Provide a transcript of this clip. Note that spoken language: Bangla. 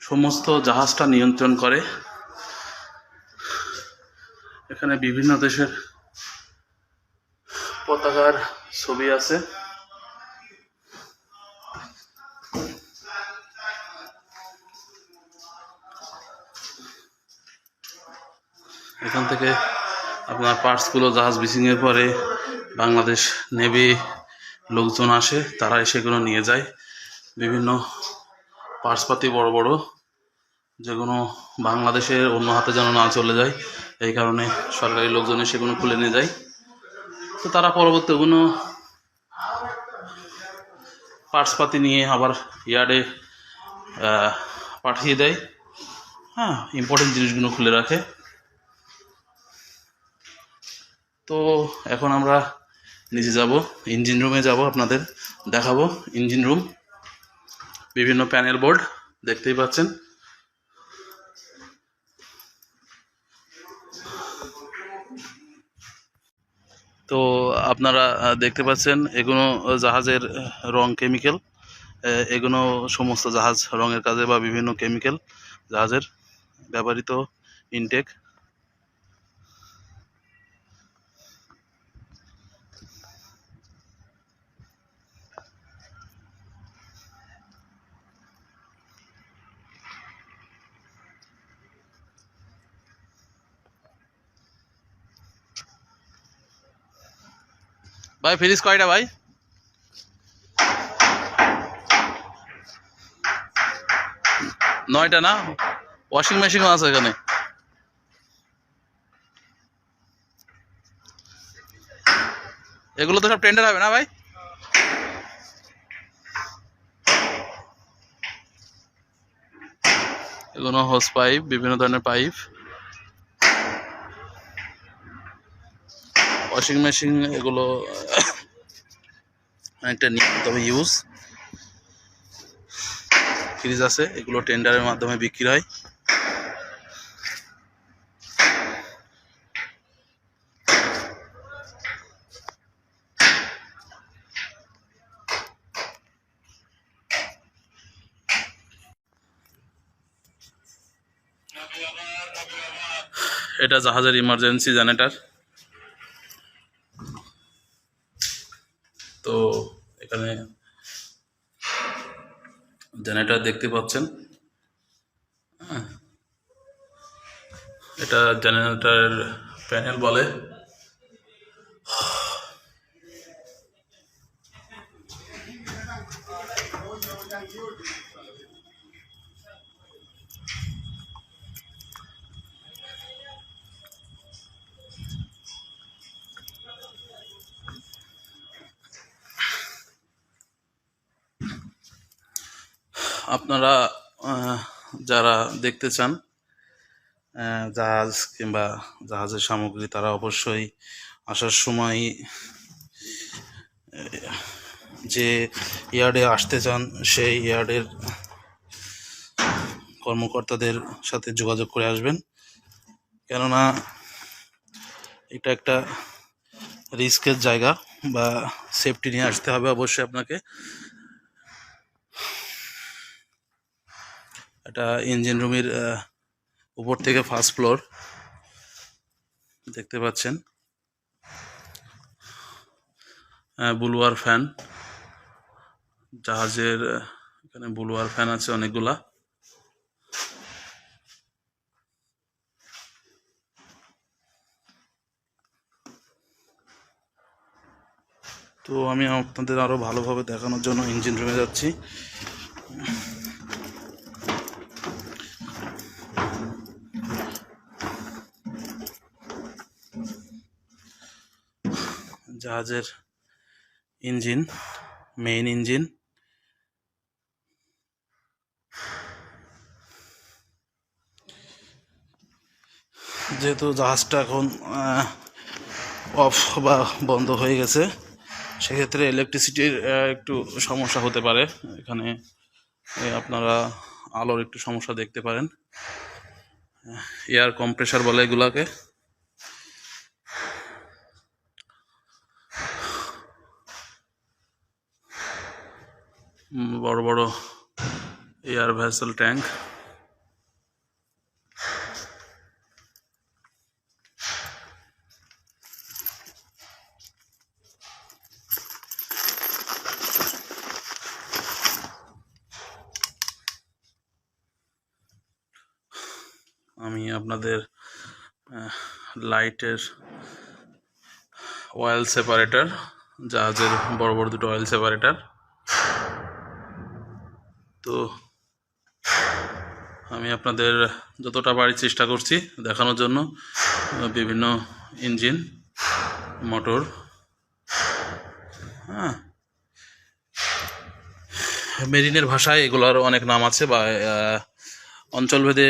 সমস্ত জাহাজটা নিয়ন্ত্রণ করে। এখানে বিভিন্ন দেশের পতাকার ছবি আছে। এখান থেকে আপনার পার্টসগুলো জাহাজ বিচিংয়ের পরে বাংলাদেশ নেভি লোকজন আসে, তারা সেগুলো নিয়ে যায়। বিভিন্ন পার্টসপাতি বড় বড়, যেগুলো বাংলাদেশের অন্য হাতে যেন না চলে যায়, এই কারণে সরকারি লোকজন সেগুলো খুলে নিয়ে যায়। তো তারা পরবর্তী ওগুলো পার্টসপাতি নিয়ে আবার ইয়ার্ডে পাঠিয়ে দেয়। হ্যাঁ, ইম্পর্টেন্ট জিনিসগুলো খুলে রাখে। তো এখন আমরা নিচে যাব, ইঞ্জিন রুমে যাব, আপনাদের দেখাবো ইঞ্জিন রুম। বিভিন্ন প্যানেল বোর্ড দেখতেই পাচ্ছেন। তো আপনারা দেখতে পাচ্ছেন এগুলো জাহাজের রং কেমিক্যাল। এগুলো সমস্ত জাহাজ রঙের কাজে বা বিভিন্ন কেমিক্যাল জাহাজের ব্যবহৃত ইনটেক। ভাই ফ্রিজ কয়টা ভাই? নয়টা না? ওয়াশিং মেশিনও আছে এখানে। এগুলো তো সব টেন্ডার হবে না ভাই? এগুলো হোস পাইপ, বিভিন্ন ধরনের পাইপ। ওয়াশিং মেশিন এগুলো অনেকটা নিয়মিত ইউজ। ফ্রিজ আছে, এগুলো টেন্ডারের মাধ্যমে বিক্রি হয়। এটা জাহাজের ইমার্জেন্সি জেনারেটর। তো এখানে জেনারেটর দেখতে পাচ্ছেন। এটা জেনারেটর প্যানেল বলে। আপনারা যারা দেখতে চান জাহাজ কিংবা জাহাজের সামগ্রী, তারা অবশ্যই আসার সময় যে ইয়ার্ডে আসতে চান সেই ইয়ার্ডের কর্মকর্তাদের সাথে যোগাযোগ করে আসবেন। কেননা এটা একটা রিস্কের জায়গা, বা সেফটি নিয়ে আসতে হবে অবশ্যই আপনাকে। এটা ইঞ্জিন রুমের উপর থেকে ফার্স্ট ফ্লোর দেখতে পাচ্ছেন। বুলওয়ার ফ্যান, জাহাজের এখানে বুলওয়ার ফ্যান আছে অনেকগুলা। তো আমি আপনাদের আরো ভালোভাবে দেখানোর জন্য ইঞ্জিন রুমে যাচ্ছি। জাহাজের ইঞ্জিন, মেইন ইঞ্জিন। যেহেতু জাহাজটা এখন অফ বা বন্ধ হয়ে গেছে, সেক্ষেত্রে ইলেকট্রিসিটির একটু সমস্যা হতে পারে। এখানে আপনারা আলোর একটু সমস্যা দেখতে পারেন। এয়ার কম্প্রেসার বলে এগুলাকে। বড় বড় এয়ার ভেসেল ট্যাঙ্ক। আমি আপনাদের লাইটের অয়েল সেপারেটর, জাহাজের বড় বড় দুটো অয়েল সেপারেটর। তো আমি আপনাদের যতটা পারি চেষ্টা করছি দেখানোর জন্য। বিভিন্ন ইঞ্জিন, মোটর, হ্যাঁ, মেরিনের ভাষায় এগুলোর অনেক নাম আছে বা অঞ্চলভেদে